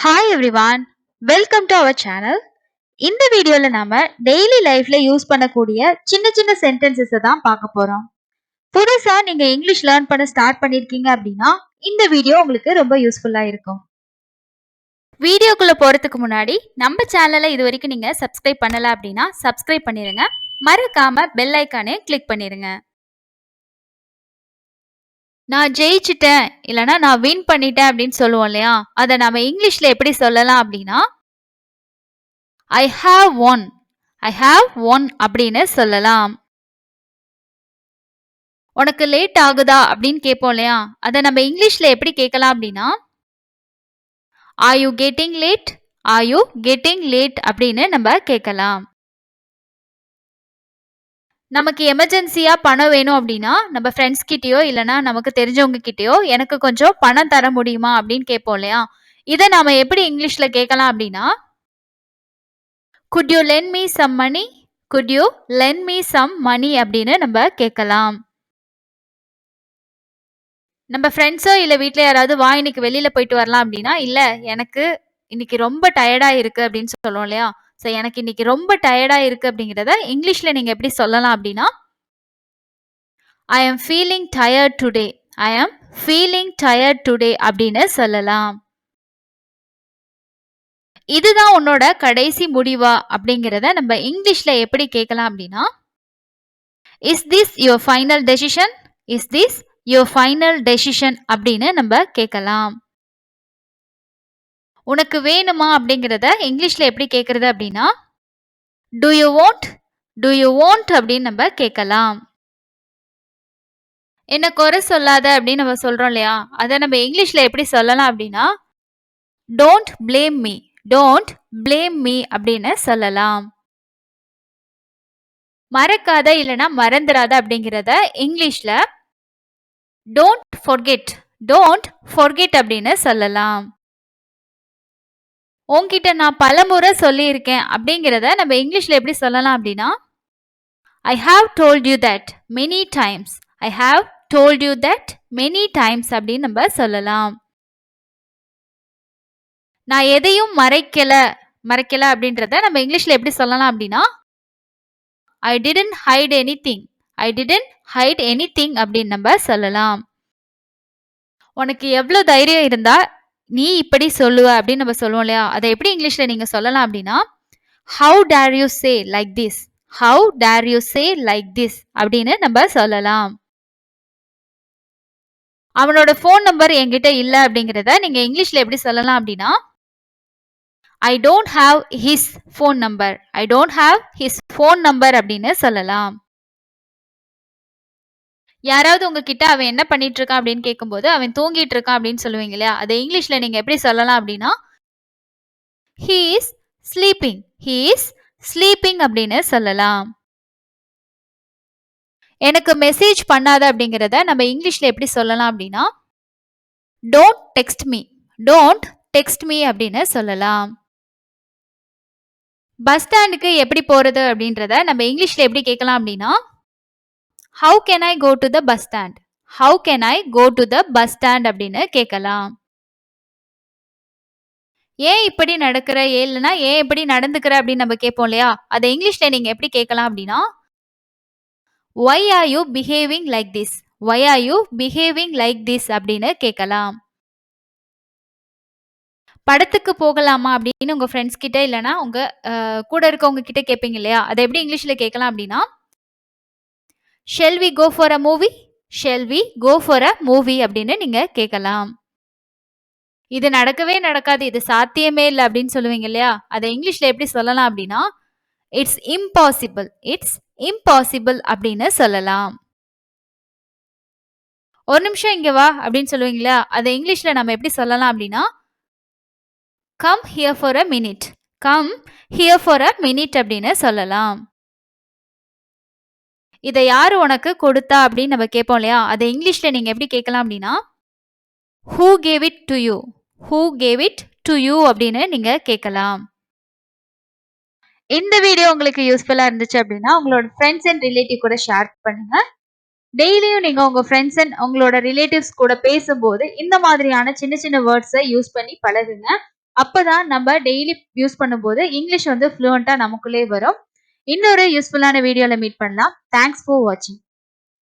Hi everyone, welcome to our channel. இந்த வீடியோல நாம டெய்லி லைஃப்ல யூஸ் பண்ணக்கூடிய சின்ன சின்ன சென்டென்சஸ் தான் பார்க்க போறோம். புதுசா நீங்க இங்கிலீஷ் லேர்ன் பண்ண ஸ்டார்ட் பண்ணிருக்கீங்க அப்படின்னா இந்த வீடியோ உங்களுக்கு ரொம்ப யூஸ்ஃபுல்லா இருக்கும். வீடியோக்குள்ள போறதுக்கு முன்னாடி நம்ம சேனலை இது வரைக்கும் நீங்க சப்ஸ்கிரைப் பண்ணல அப்படின்னா சப்ஸ்கிரைப் பண்ணிருங்க. மறக்காம பெல் ஐக்கானே கிளிக் பண்ணிருங்க. நான் ஜெயிச்சிட்டேன் இல்லனா நான் வின் பண்ணிட்டேன் அப்படின்னு சொல்லுவோம் இல்லையா, அதை நம்ம இங்கிலீஷ்ல எப்படி சொல்லலாம் அப்படின்னா I have won. I have won அப்படின்னு சொல்லலாம். உனக்கு லேட் ஆகுதா அப்படின்னு கேட்போம் இல்லையா, அதை நம்ம இங்கிலீஷ்ல எப்படி கேட்கலாம் அப்படின்னா Are you getting late? Are you getting late அப்படின்னு நம்ம கேட்கலாம். நமக்கு எமர்ஜென்சியா பணம் வேணும் அப்படின்னா நம்ம ஃப்ரெண்ட்ஸ் கிட்டயோ இல்லைன்னா நமக்கு தெரிஞ்சவங்க கிட்டயோ எனக்கு கொஞ்சம் பணம் தர முடியுமா அப்படின்னு கேட்போம் இல்லையா, இதை நாம எப்படி இங்கிலீஷ்ல கேட்கலாம் அப்படின்னா Could you lend me some money? Could you lend me some money அப்படின்னு நம்ம கேட்கலாம். நம்ம ஃப்ரெண்ட்ஸோ இல்லை வீட்டில் யாராவது வா இன்னைக்கு வெளியில் போயிட்டு வரலாம் அப்படின்னா இல்லை எனக்கு இன்னைக்கு ரொம்ப டயர்டாக இருக்குது அப்படின்னு சொல்லுவோம் இல்லையா. ஸோ எனக்கு இன்னைக்கு ரொம்ப டயர்டாக இருக்குது அப்படிங்கிறத இங்கிலீஷில் நீங்கள் எப்படி சொல்லலாம் அப்படின்னா ஐ ஆம் ஃபீலிங் டயர்ட் டுடே. ஐ ஆம் ஃபீலிங் டயர்ட் டுடே அப்படின்னு சொல்லலாம். இதுதான் உன்னோட கடைசி முடிவா அப்படிங்கிறத நம்ம இங்கிலீஷ்ல எப்படி கேட்கலாம் அப்படின்னா is this your final decision? Is this your final decision அப்படின்னு நம்ம கேட்கலாம். உனக்கு வேணுமா அப்படிங்கிறத இங்கிலீஷ்ல எப்படி கேட்கறது அப்படின்னா to you want? To you want அப்படின்னு நம்ம கேட்கலாம். என்ன குறை சொல்லாத அப்படின்னு நம்ம சொல்றோம் இல்லையா, அதை நம்ம இங்கிலீஷ்ல எப்படி சொல்லலாம் அப்படின்னா don't blame me. Don't blame me அப்படின்னு சொல்லலாம். மறக்காத இல்லைன்னா மறந்துடாத அப்படிங்கிறத இங்கிலீஷ்ல டோன்ட் ஃபொர்கெட். டோன்ட் ஃபொர்கெட் அப்படின்னு சொல்லலாம். உன்கிட்ட நான் பலமுறை சொல்லியிருக்கேன் அப்படிங்கிறத நம்ம இங்கிலீஷ்ல எப்படி சொல்லலாம் அப்படின்னா I have told you that many times. I have told you that many times அப்படின்னு நம்ம சொல்லலாம். நான் எதையும் மறைக்கல அப்படின்றத நம்ம இங்கிலீஷ்ல எப்படி சொல்லலாம் அப்படின்னா I didn't hide anything. I didn't hide anything அப்படின்னு நம்ம சொல்லலாம். உனக்கு எவ்வளவு தைரியம் இருந்தா நீ இப்படி சொல்லுவ அப்படின்னு நம்ம சொல்லுவோம் இல்லையா, அதை எப்படி இங்கிலீஷ்ல நீங்க சொல்லலாம் அப்படின்னா how dare you say like this. How dare you say like this அப்படின்னு நம்ம சொல்லலாம். அவனோட ஃபோன் நம்பர் என்கிட்ட இல்லை அப்படிங்கிறத நீங்க இங்கிலீஷ்ல எப்படி சொல்லலாம் அப்படின்னா I don't have his phone number. I don't have his phone number அப்படின்னு சொல்லலாம். யாராவது உங்ககிட்ட அவன் என்ன பண்ணிட்டு இருக்கான் அப்படின்னு கேட்கும்போது அவன் தூங்கிட்டு இருக்கான் அப்படின்னு சொல்லுவீங்க இல்லையா, அதை இங்கிலீஷ்ல நீங்க எப்படி சொல்லலாம் அப்படின்னா he is sleeping. he is sleeping அப்படின்னு சொல்லலாம். எனக்கு மெசேஜ் பண்ணாத அப்படிங்கிறத நம்ம இங்கிலீஷ்ல எப்படி சொல்லலாம் அப்படின்னா don't text me. Don't text me அப்படின்னு சொல்லலாம். பஸ் ஸ்டாண்டுக்கு எப்படி போறது அப்படின்றத நம்ம இங்கிலீஷ்ல எப்படி கேட்கலாம் அப்படின்னா how can I go to the bus stand. How can I go to the bus stand அப்படின்னு கேட்கலாம். ஏன் இப்படி நடக்கிற இல்லைன்னா ஏன் இப்படி நடந்துக்கிற அப்படின்னு நம்ம கேட்போம் இல்லையா, அதை இங்கிலீஷ்ல நீங்க எப்படி கேட்கலாம் அப்படின்னா why are you behaving like this? why are you behaving like this அப்படின்னு கேட்கலாம். படத்துக்கு போகலாமா அப்படின்னு உங்க ஃப்ரெண்ட்ஸ் கிட்ட இல்லைன்னா உங்க கூட இருக்கவங்க கிட்ட கேட்பீங்க இல்லையா, அதை எப்படி இங்கிலீஷ்ல கேட்கலாம் அப்படின்னா shall we go for a movie? shall we go for a movie அப்படின்னு நீங்க கேட்கலாம். இது நடக்கவே நடக்காது, இது சாத்தியமே இல்லை அப்படின்னு சொல்லுவீங்க இல்லையா, அதை இங்கிலீஷ்ல எப்படி சொல்லலாம் அப்படின்னா இட்ஸ் இம்பாசிபிள். இட்ஸ் இம்பாசிபிள் அப்படின்னு சொல்லலாம். ஒரு நிமிஷம் இங்க வா அப்படின்னு சொல்லுவீங்களா, அதை இங்கிலீஷ்ல நம்ம எப்படி சொல்லலாம் அப்படின்னா come here for a minute. Come here for a minute அப்படின்னு சொல்லலாம். இதை யாரு உனக்கு கொடுத்தா அப்படின்னு நம்ம கேட்போம் இல்லையா, அதை இங்கிலீஷ்ல நீங்க எப்படி கேட்கலாம் அப்படின்னா who gave it to you? who gave it to you அப்படின்னு நீங்க கேட்கலாம். இந்த வீடியோ உங்களுக்கு யூஸ்ஃபுல்லா இருந்துச்சு அப்படின்னா உங்களோட ஃப்ரெண்ட்ஸ் அண்ட் ரிலேட்டிவ் கூட ஷேர் பண்ணுங்க. டெய்லியும் நீங்க உங்க ஃப்ரெண்ட்ஸ் அண்ட் உங்களோட ரிலேட்டிவ்ஸ் கூட பேசும்போது இந்த மாதிரியான சின்ன சின்ன வேர்ட்ஸை யூஸ் பண்ணி பழகுங்க. அப்பதான் நம்ம டெய்லி யூஸ் பண்ணும்போது இங்கிலீஷ் வந்து ஃப்ளூவெண்டா நமக்குள்ளே வரும். இன்னொரு யூஸ்ஃபுல்லான வீடியோல மீட் பண்ணலாம். தேங்க்ஸ் ஃபார் வாட்சிங்.